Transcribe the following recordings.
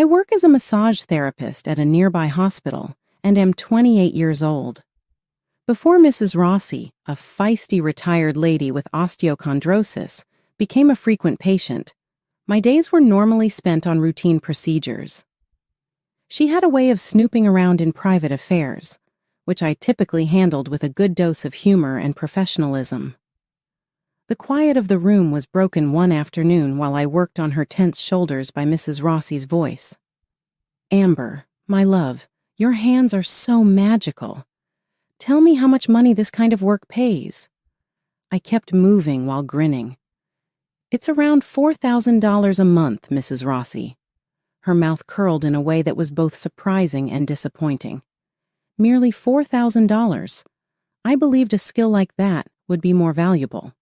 I work as a massage therapist at a nearby hospital and am 28 years old. Before Mrs. Rossi, a feisty retired lady with osteochondrosis, became a frequent patient, my days were normally spent on routine procedures. She had a way of snooping around in private affairs, which I typically handled with a good dose of humor and professionalism. The quiet of the room was broken one afternoon while I worked on her tense shoulders by Mrs. Rossi's voice. "Amber, my love, your hands are so magical. Tell me how much money this kind of work pays." I kept moving while grinning. "It's around $4,000 a month, Mrs. Rossi." Her mouth curled in a way that was both surprising and disappointing. Merely $4,000. I believed a skill like that would be more valuable.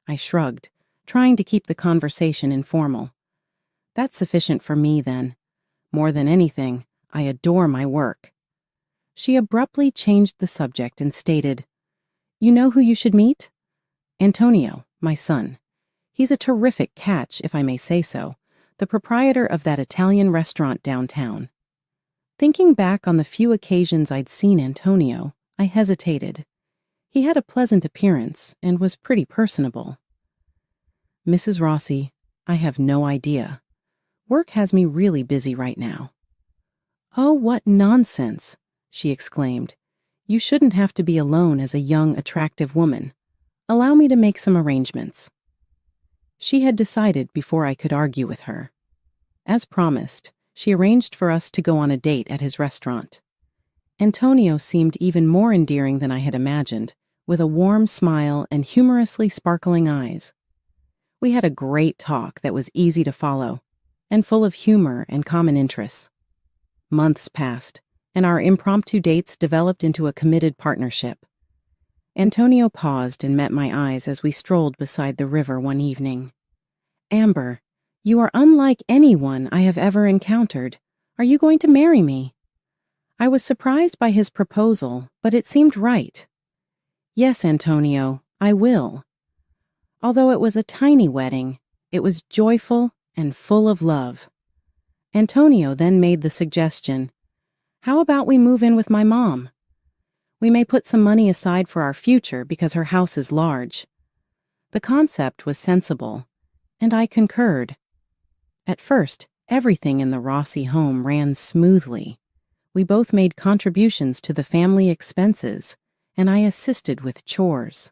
I shrugged, trying to keep the conversation informal. "That's sufficient for me, then. More than anything, I adore my work." She abruptly changed the subject and stated, "You know who you should meet? Antonio, my son. He's a terrific catch, if I may say so, the proprietor of that Italian restaurant downtown." Thinking back on the few occasions I'd seen Antonio, I hesitated. He had a pleasant appearance and was pretty personable. "Mrs. Rossi, I have no idea. Work has me really busy right now." "Oh, what nonsense," she exclaimed. "You shouldn't have to be alone as a young, attractive woman. Allow me to make some arrangements." She had decided before I could argue with her. As promised, she arranged for us to go on a date at his restaurant. Antonio seemed even more endearing than I had imagined, with a warm smile and humorously sparkling eyes. We had a great talk that was easy to follow, and full of humor and common interests. Months passed, and our impromptu dates developed into a committed partnership. Antonio paused and met my eyes as we strolled beside the river one evening. "Amber, you are unlike anyone I have ever encountered. Are you going to marry me?" I was surprised by his proposal, but it seemed right. "Yes, Antonio, I will." Although it was a tiny wedding, it was joyful and full of love. Antonio then made the suggestion, "How about we move in with my mom? We may put some money aside for our future because her house is large." The concept was sensible, and I concurred. At first, everything in the Rossi home ran smoothly. We both made contributions to the family expenses, and I assisted with chores.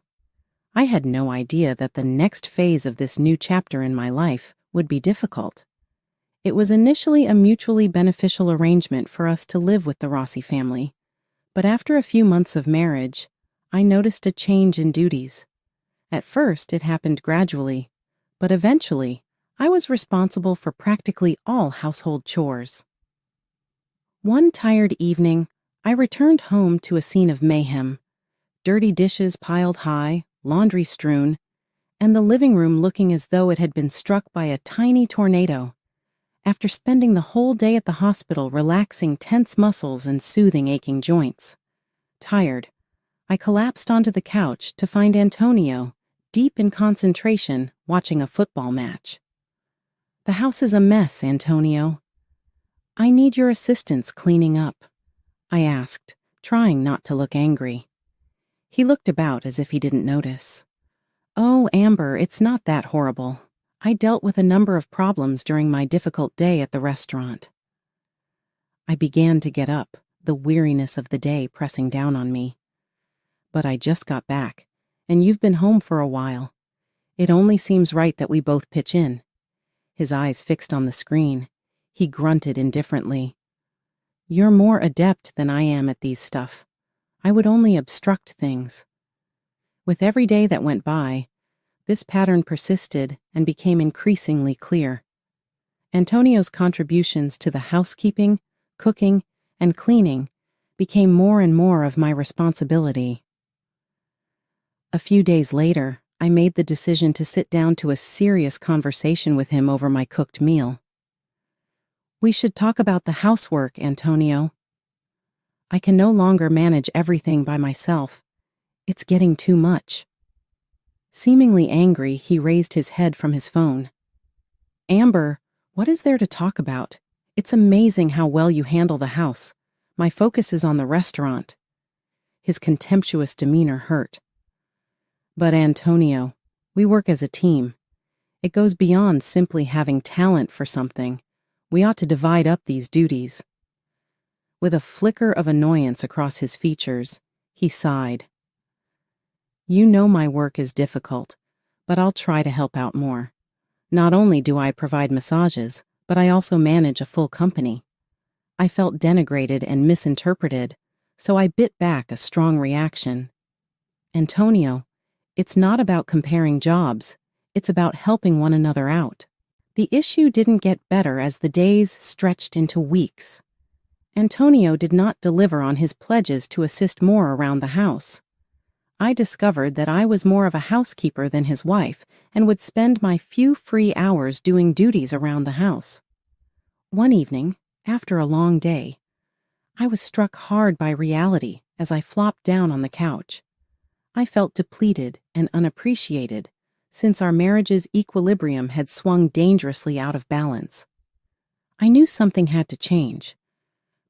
I had no idea that the next phase of this new chapter in my life would be difficult. It was initially a mutually beneficial arrangement for us to live with the Rossi family, but after a few months of marriage, I noticed a change in duties. At first, it happened gradually, but eventually, I was responsible for practically all household chores. One tired evening, I returned home to a scene of mayhem. Dirty dishes piled high, laundry strewn, and the living room looking as though it had been struck by a tiny tornado. After spending the whole day at the hospital relaxing tense muscles and soothing aching joints. Tired, I collapsed onto the couch to find Antonio, deep in concentration, watching a football match. "The house is a mess, Antonio." "I need your assistance cleaning up," I asked, trying not to look angry. He looked about as if he didn't notice. "Oh, Amber, it's not that horrible. I dealt with a number of problems during my difficult day at the restaurant." I began to get up, the weariness of the day pressing down on me. "But I just got back, and you've been home for a while. It only seems right that we both pitch in." His eyes fixed on the screen. He grunted indifferently. "You're more adept than I am at these stuff. I would only obstruct things." With every day that went by, this pattern persisted and became increasingly clear. Antonio's contributions to the housekeeping, cooking, and cleaning became more and more of my responsibility. A few days later, I made the decision to sit down to a serious conversation with him over my cooked meal. "We should talk about the housework, Antonio. I can no longer manage everything by myself. It's getting too much." Seemingly angry, he raised his head from his phone. "Amber, what is there to talk about? It's amazing how well you handle the house. My focus is on the restaurant." His contemptuous demeanor hurt. "But Antonio, we work as a team. It goes beyond simply having talent for something. We ought to divide up these duties." With a flicker of annoyance across his features, he sighed. "You know my work is difficult, but I'll try to help out more. Not only do I provide massages, but I also manage a full company." I felt denigrated and misinterpreted, so I bit back a strong reaction. "Antonio, it's not about comparing jobs. It's about helping one another out." The issue didn't get better as the days stretched into weeks. Antonio did not deliver on his pledges to assist more around the house. I discovered that I was more of a housekeeper than his wife and would spend my few free hours doing duties around the house. One evening, after a long day, I was struck hard by reality as I flopped down on the couch. I felt depleted and unappreciated, since our marriage's equilibrium had swung dangerously out of balance. I knew something had to change,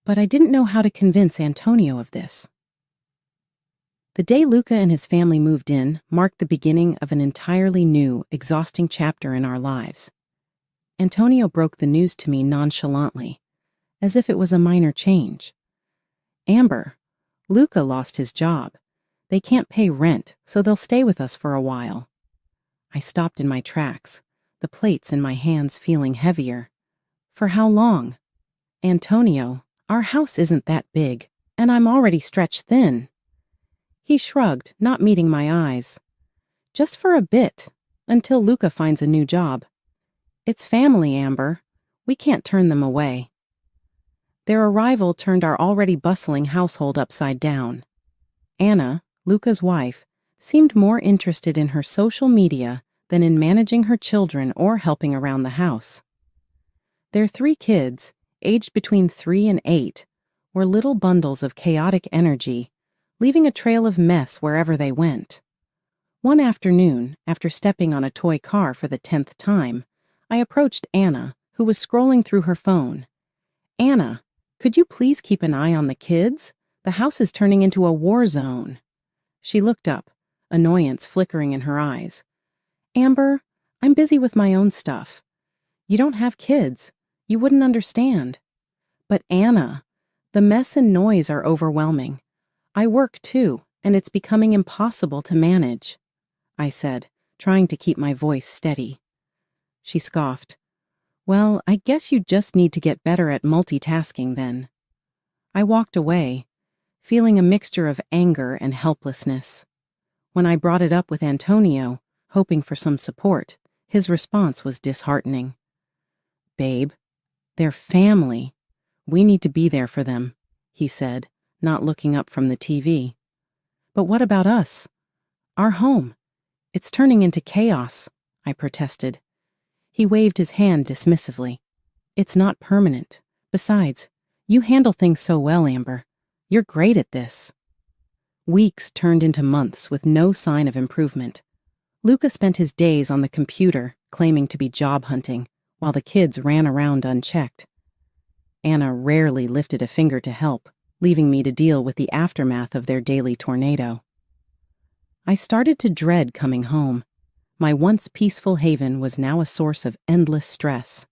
but I didn't know how to convince Antonio of this. The day Luca and his family moved in marked the beginning of an entirely new, exhausting chapter in our lives. Antonio broke the news to me nonchalantly, as if it was a minor change. "Amber, Luca lost his job. They can't pay rent, so they'll stay with us for a while." I stopped in my tracks, the plates in my hands feeling heavier. "For how long?" "Antonio, our house isn't that big, and I'm already stretched thin." He shrugged, not meeting my eyes. "Just for a bit, until Luca finds a new job. It's family, Amber. We can't turn them away." Their arrival turned our already bustling household upside down. Anna, Luca's wife, seemed more interested in her social media than in managing her children or helping around the house. Their 3 kids, aged between 3 and 8, were little bundles of chaotic energy, leaving a trail of mess wherever they went. One afternoon, after stepping on a toy car for the 10th time, I approached Anna, who was scrolling through her phone. "Anna, could you please keep an eye on the kids? The house is turning into a war zone." She looked up, annoyance flickering in her eyes. "Amber, I'm busy with my own stuff. You don't have kids. You wouldn't understand." "But Anna, the mess and noise are overwhelming. I work too, and it's becoming impossible to manage," I said, trying to keep my voice steady. She scoffed. "Well, I guess you just need to get better at multitasking then." I walked away, feeling a mixture of anger and helplessness. When I brought it up with Antonio, hoping for some support, his response was disheartening. "Babe, they're family. We need to be there for them," he said, not looking up from the TV. "But what about us? Our home? It's turning into chaos," I protested. He waved his hand dismissively. "It's not permanent. Besides, you handle things so well, Amber. You're great at this." Weeks turned into months with no sign of improvement. Luca spent his days on the computer, claiming to be job hunting, while the kids ran around unchecked. Anna rarely lifted a finger to help, leaving me to deal with the aftermath of their daily tornado. I started to dread coming home. My once peaceful haven was now a source of endless stress.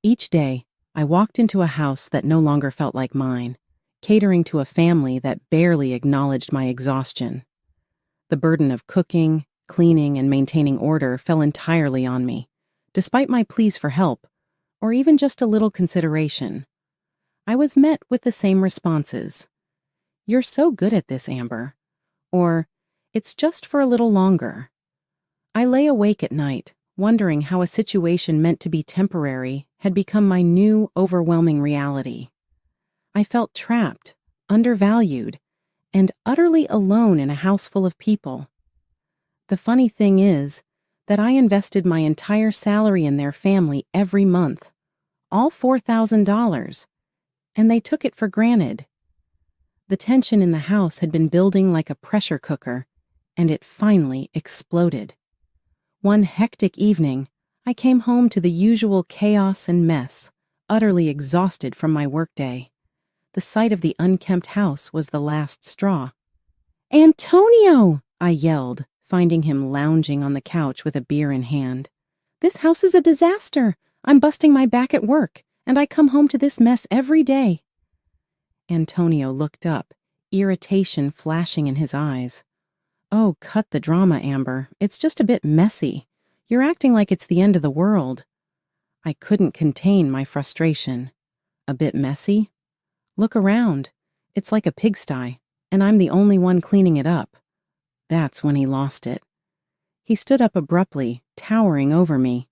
Each day, I walked into a house that no longer felt like mine, catering to a family that barely acknowledged my exhaustion. The burden of cooking, cleaning, and maintaining order fell entirely on me, despite my pleas for help, or even just a little consideration. I was met with the same responses. "You're so good at this, Amber," or "It's just for a little longer." I lay awake at night, wondering how a situation meant to be temporary had become my new, overwhelming reality. I felt trapped, undervalued, and utterly alone in a house full of people. The funny thing is that I invested my entire salary in their family every month, all $4,000, and they took it for granted. The tension in the house had been building like a pressure cooker, and it finally exploded. One hectic evening, I came home to the usual chaos and mess, utterly exhausted from my workday. The sight of the unkempt house was the last straw. "Antonio!" I yelled, finding him lounging on the couch with a beer in hand. "This house is a disaster. I'm busting my back at work, and I come home to this mess every day." Antonio looked up, irritation flashing in his eyes. "Oh, cut the drama, Amber. It's just a bit messy. You're acting like it's the end of the world." I couldn't contain my frustration. A bit messy? Look around. It's like a pigsty, and I'm the only one cleaning it up. That's when he lost it. He stood up abruptly, towering over me.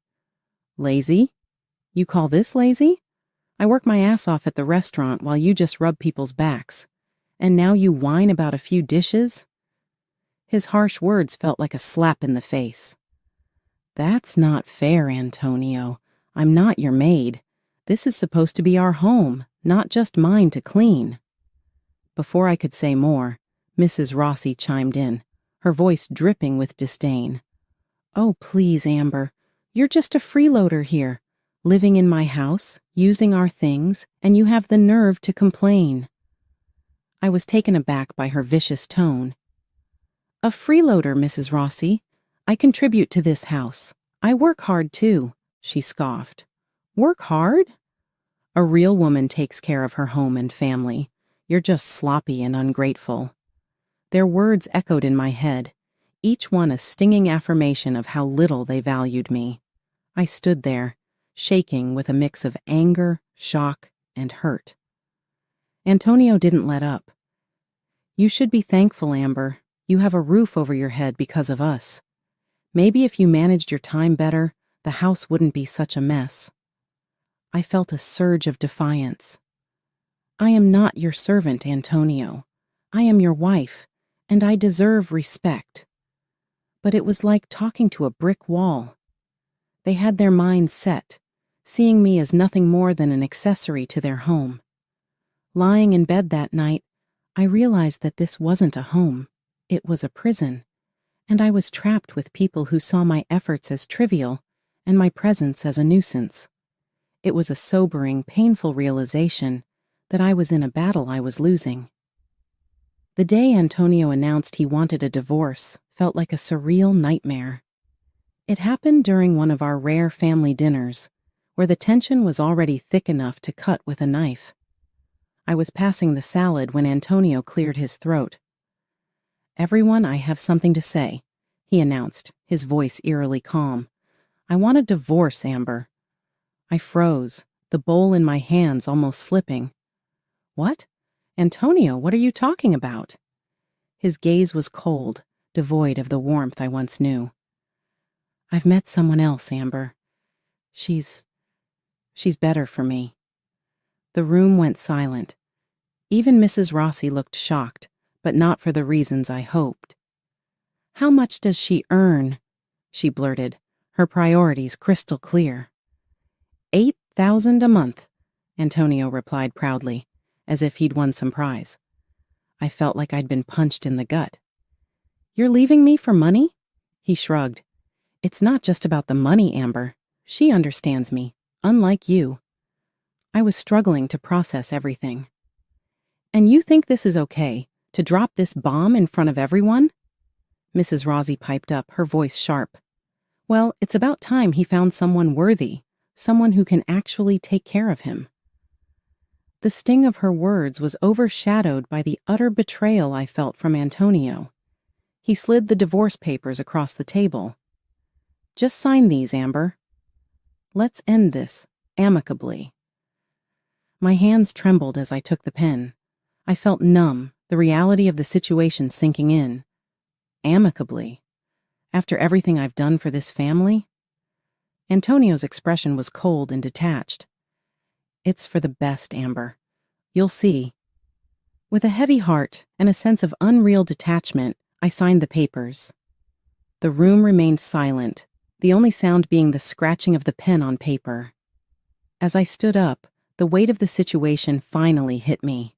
"Lazy? You call this lazy? I work my ass off at the restaurant while you just rub people's backs. And now you whine about a few dishes?" His harsh words felt like a slap in the face. "That's not fair, Antonio. I'm not your maid. This is supposed to be our home, not just mine to clean." Before I could say more, Mrs. Rossi chimed in, her voice dripping with disdain. "Oh, please, Amber. You're just a freeloader here, living in my house, using our things, and you have the nerve to complain." I was taken aback by her vicious tone. "A freeloader, Mrs. Rossi. I contribute to this house. I work hard, too," she scoffed. "Work hard? A real woman takes care of her home and family. You're just sloppy and ungrateful." Their words echoed in my head, each one a stinging affirmation of how little they valued me. I stood there, shaking with a mix of anger, shock, and hurt. Antonio didn't let up. "You should be thankful, Amber. You have a roof over your head because of us. Maybe if you managed your time better, the house wouldn't be such a mess." I felt a surge of defiance. "I am not your servant, Antonio. I am your wife, and I deserve respect." But it was like talking to a brick wall. They had their minds set, seeing me as nothing more than an accessory to their home. Lying in bed that night, I realized that this wasn't a home. It was a prison, and I was trapped with people who saw my efforts as trivial and my presence as a nuisance. It was a sobering, painful realization that I was in a battle I was losing. The day Antonio announced he wanted a divorce felt like a surreal nightmare. It happened during one of our rare family dinners, where the tension was already thick enough to cut with a knife. I was passing the salad when Antonio cleared his throat. "Everyone, I have something to say," he announced, his voice eerily calm. "I want a divorce, Amber." I froze, the bowl in my hands almost slipping. "What? Antonio, what are you talking about?" His gaze was cold, devoid of the warmth I once knew. "I've met someone else, Amber. She's better for me." The room went silent. Even Mrs. Rossi looked shocked, but not for the reasons I hoped. "How much does she earn?" she blurted, her priorities crystal clear. $8,000 a month, Antonio replied proudly, as if he'd won some prize. I felt like I'd been punched in the gut. "You're leaving me for money?" He shrugged. "It's not just about the money, Amber. She understands me, unlike you." I was struggling to process everything. "And you think this is okay, to drop this bomb in front of everyone?" Mrs. Rossi piped up, her voice sharp. "Well, it's about time he found someone worthy, someone who can actually take care of him." The sting of her words was overshadowed by the utter betrayal I felt from Antonio. He slid the divorce papers across the table. "Just sign these, Amber. Let's end this, amicably." My hands trembled as I took the pen. I felt numb, the reality of the situation sinking in. Amicably? After everything I've done for this family? Antonio's expression was cold and detached. "It's for the best, Amber. You'll see." With a heavy heart and a sense of unreal detachment, I signed the papers. The room remained silent, the only sound being the scratching of the pen on paper. As I stood up, the weight of the situation finally hit me.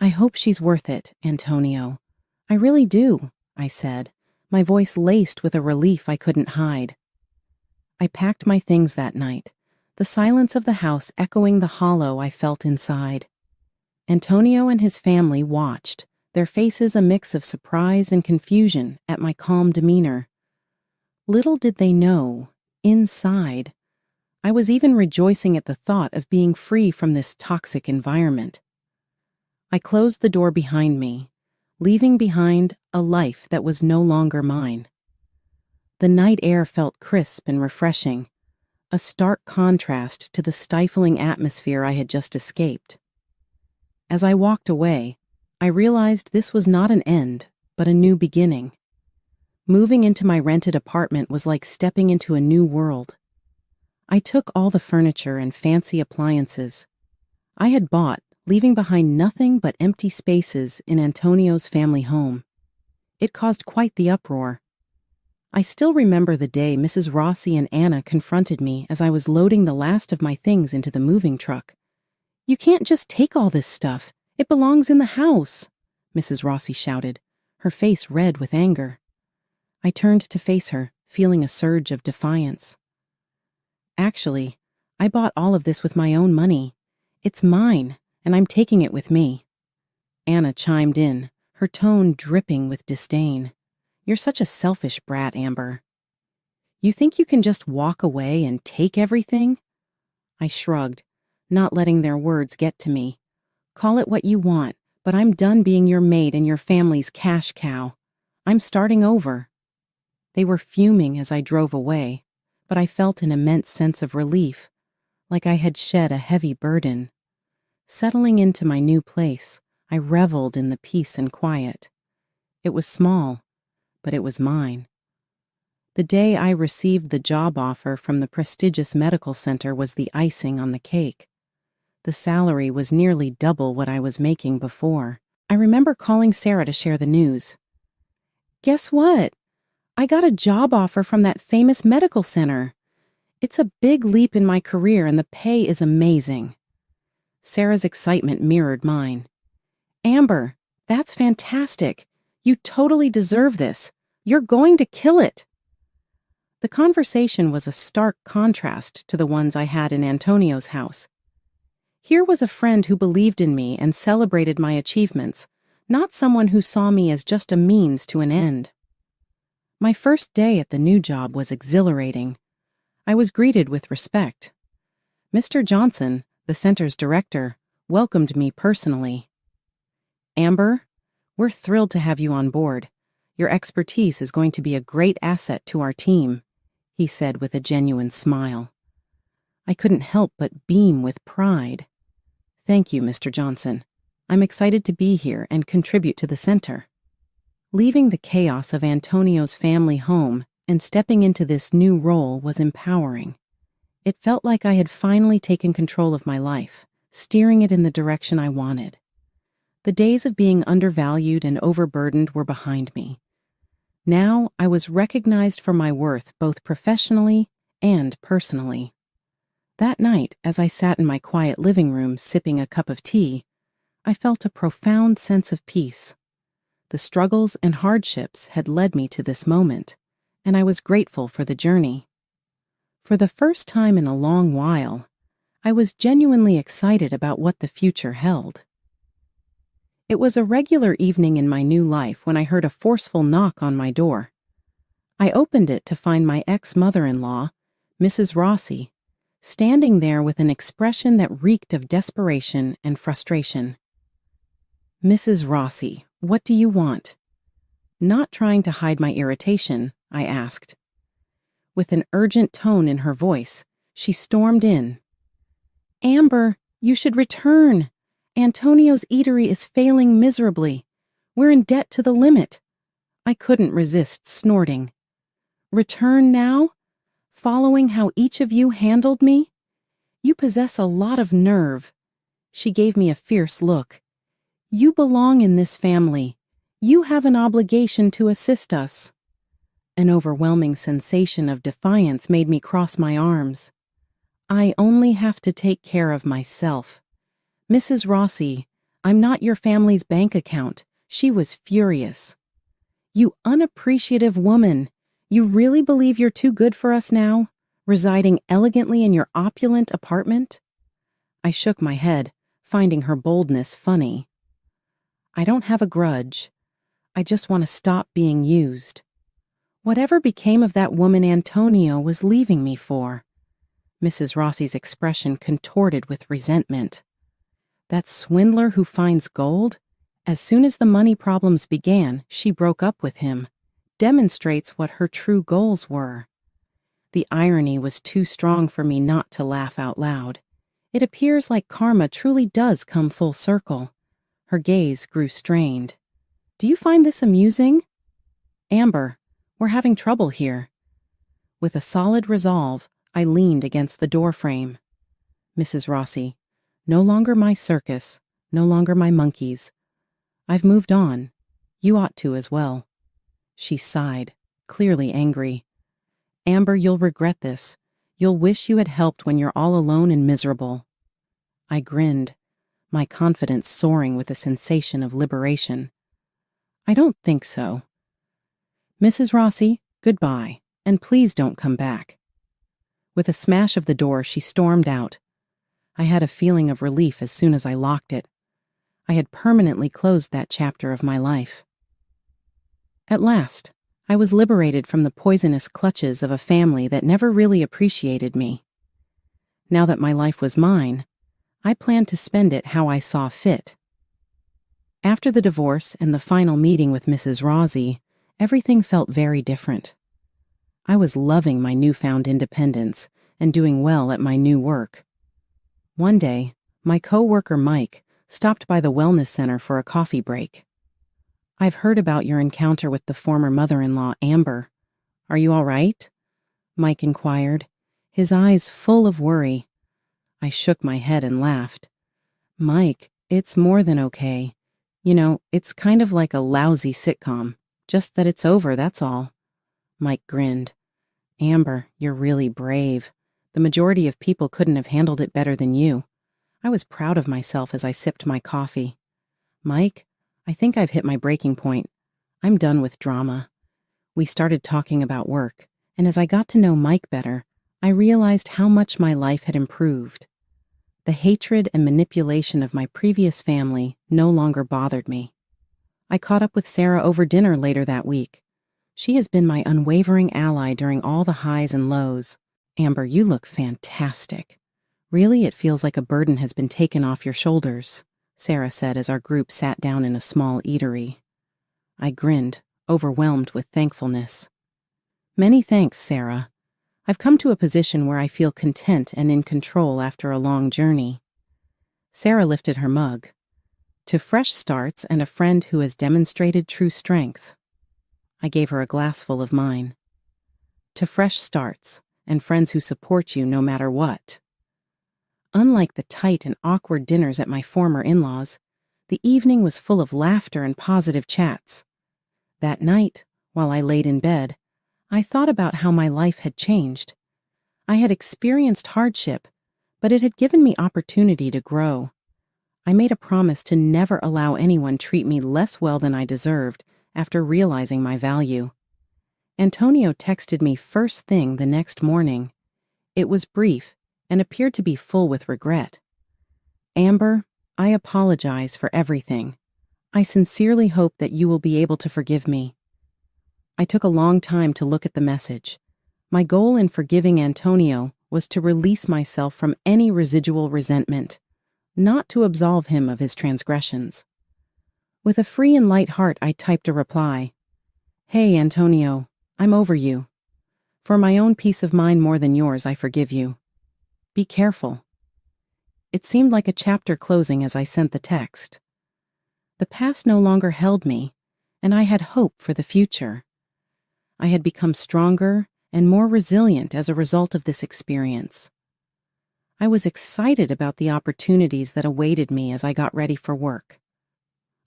"I hope she's worth it, Antonio. I really do," I said, my voice laced with a relief I couldn't hide. I packed my things that night, the silence of the house echoing the hollow I felt inside. Antonio and his family watched, their faces a mix of surprise and confusion at my calm demeanor. Little did they know, inside, I was even rejoicing at the thought of being free from this toxic environment. I closed the door behind me, leaving behind a life that was no longer mine. The night air felt crisp and refreshing, a stark contrast to the stifling atmosphere I had just escaped. As I walked away, I realized this was not an end, but a new beginning. Moving into my rented apartment was like stepping into a new world. I took all the furniture and fancy appliances I had bought, leaving behind nothing but empty spaces in Antonio's family home. It caused quite the uproar. I still remember the day Mrs. Rossi and Anna confronted me as I was loading the last of my things into the moving truck. "You can't just take all this stuff. It belongs in the house," Mrs. Rossi shouted, her face red with anger. I turned to face her, feeling a surge of defiance. "Actually, I bought all of this with my own money. It's mine, and I'm taking it with me." Anna chimed in, her tone dripping with disdain. "You're such a selfish brat, Amber. You think you can just walk away and take everything?" I shrugged, not letting their words get to me. "Call it what you want, but I'm done being your maid and your family's cash cow. I'm starting over." They were fuming as I drove away, but I felt an immense sense of relief, like I had shed a heavy burden. Settling into my new place, I reveled in the peace and quiet. It was small, but it was mine. The day I received the job offer from the prestigious medical center was the icing on the cake. The salary was nearly double what I was making before. I remember calling Sarah to share the news. "Guess what? I got a job offer from that famous medical center. It's a big leap in my career and the pay is amazing." Sarah's excitement mirrored mine. "Amber, that's fantastic. You totally deserve this. You're going to kill it." The conversation was a stark contrast to the ones I had in Antonio's house. Here was a friend who believed in me and celebrated my achievements, not someone who saw me as just a means to an end. My first day at the new job was exhilarating. I was greeted with respect. Mr. Johnson, the center's director, welcomed me personally. "Amber, we're thrilled to have you on board. Your expertise is going to be a great asset to our team," he said with a genuine smile. I couldn't help but beam with pride. "Thank you, Mr. Johnson. I'm excited to be here and contribute to the center." Leaving the chaos of Antonio's family home and stepping into this new role was empowering. It felt like I had finally taken control of my life, steering it in the direction I wanted. The days of being undervalued and overburdened were behind me. Now I was recognized for my worth both professionally and personally. That night, as I sat in my quiet living room sipping a cup of tea, I felt a profound sense of peace. The struggles and hardships had led me to this moment, and I was grateful for the journey. For the first time in a long while, I was genuinely excited about what the future held. It was a regular evening in my new life when I heard a forceful knock on my door. I opened it to find my ex-mother-in-law, Mrs. Rossi, standing there with an expression that reeked of desperation and frustration. "Mrs. Rossi, what do you want?" Not trying to hide my irritation, I asked. With an urgent tone in her voice, she stormed in. "Amber, you should return. Antonio's eatery is failing miserably. We're in debt to the limit." I couldn't resist snorting. "Return now? Following how each of you handled me? You possess a lot of nerve." She gave me a fierce look. "You belong in this family. You have an obligation to assist us." An overwhelming sensation of defiance made me cross my arms. "I only have to take care of myself. Mrs. Rossi, I'm not your family's bank account." She was furious. "You unappreciative woman. You really believe you're too good for us now? Residing elegantly in your opulent apartment? I shook my head, finding her boldness funny. I don't have a grudge. I just want to stop being used. Whatever became of that woman Antonio was leaving me for? Mrs. Rossi's expression contorted with resentment. That swindler who finds gold? As soon as the money problems began, she broke up with him. Demonstrates what her true goals were. The irony was too strong for me not to laugh out loud. It appears like karma truly does come full circle. Her gaze grew strained. Do you find this amusing? Amber, we're having trouble here. With a solid resolve, I leaned against the doorframe. Mrs. Rossi, no longer my circus, no longer my monkeys. I've moved on. You ought to as well. She sighed, clearly angry. Amber, you'll regret this. You'll wish you had helped when you're all alone and miserable. I grinned, my confidence soaring with a sensation of liberation. I don't think so. Mrs. Rossi, goodbye, and please don't come back. With a smash of the door, she stormed out. I had a feeling of relief as soon as I locked it. I had permanently closed that chapter of my life. At last, I was liberated from the poisonous clutches of a family that never really appreciated me. Now that my life was mine, I planned to spend it how I saw fit. After the divorce and the final meeting with Mrs. Rossi, everything felt very different. I was loving my newfound independence and doing well at my new work. One day, my co-worker Mike stopped by the wellness center for a coffee break. I've heard about your encounter with the former mother-in-law, Amber. Are you all right? Mike inquired, his eyes full of worry. I shook my head and laughed. Mike, it's more than okay. You know, it's kind of like a lousy sitcom, just that it's over, that's all. Mike grinned. Amber, you're really brave. The majority of people couldn't have handled it better than you. I was proud of myself as I sipped my coffee. Mike, I think I've hit my breaking point. I'm done with drama. We started talking about work, and as I got to know Mike better, I realized how much my life had improved. The hatred and manipulation of my previous family no longer bothered me. I caught up with Sarah over dinner later that week. She has been my unwavering ally during all the highs and lows. Amber, you look fantastic. Really, it feels like a burden has been taken off your shoulders, Sarah said as our group sat down in a small eatery. I grinned, overwhelmed with thankfulness. Many thanks, Sarah. I've come to a position where I feel content and in control after a long journey. Sarah lifted her mug. To fresh starts and a friend who has demonstrated true strength. I gave her a glassful of mine. To fresh starts and friends who support you no matter what. Unlike the tight and awkward dinners at my former in-laws, the evening was full of laughter and positive chats. That night, while I laid in bed, I thought about how my life had changed. I had experienced hardship, but it had given me opportunity to grow. I made a promise to never allow anyone treat me less well than I deserved after realizing my value. Antonio texted me first thing the next morning. It was brief and appeared to be full with regret. Amber, I apologize for everything. I sincerely hope that you will be able to forgive me. I took a long time to look at the message. My goal in forgiving Antonio was to release myself from any residual resentment, not to absolve him of his transgressions. With a free and light heart, I typed a reply. Hey, Antonio, I'm over you. For my own peace of mind more than yours, I forgive you. Be careful. It seemed like a chapter closing as I sent the text. The past no longer held me, and I had hope for the future. I had become stronger and more resilient as a result of this experience. I was excited about the opportunities that awaited me as I got ready for work.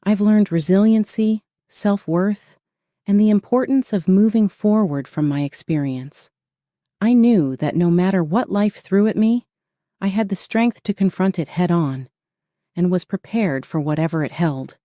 I've learned resiliency, self-worth, and the importance of moving forward from my experience. I knew that no matter what life threw at me, I had the strength to confront it head-on, and was prepared for whatever it held.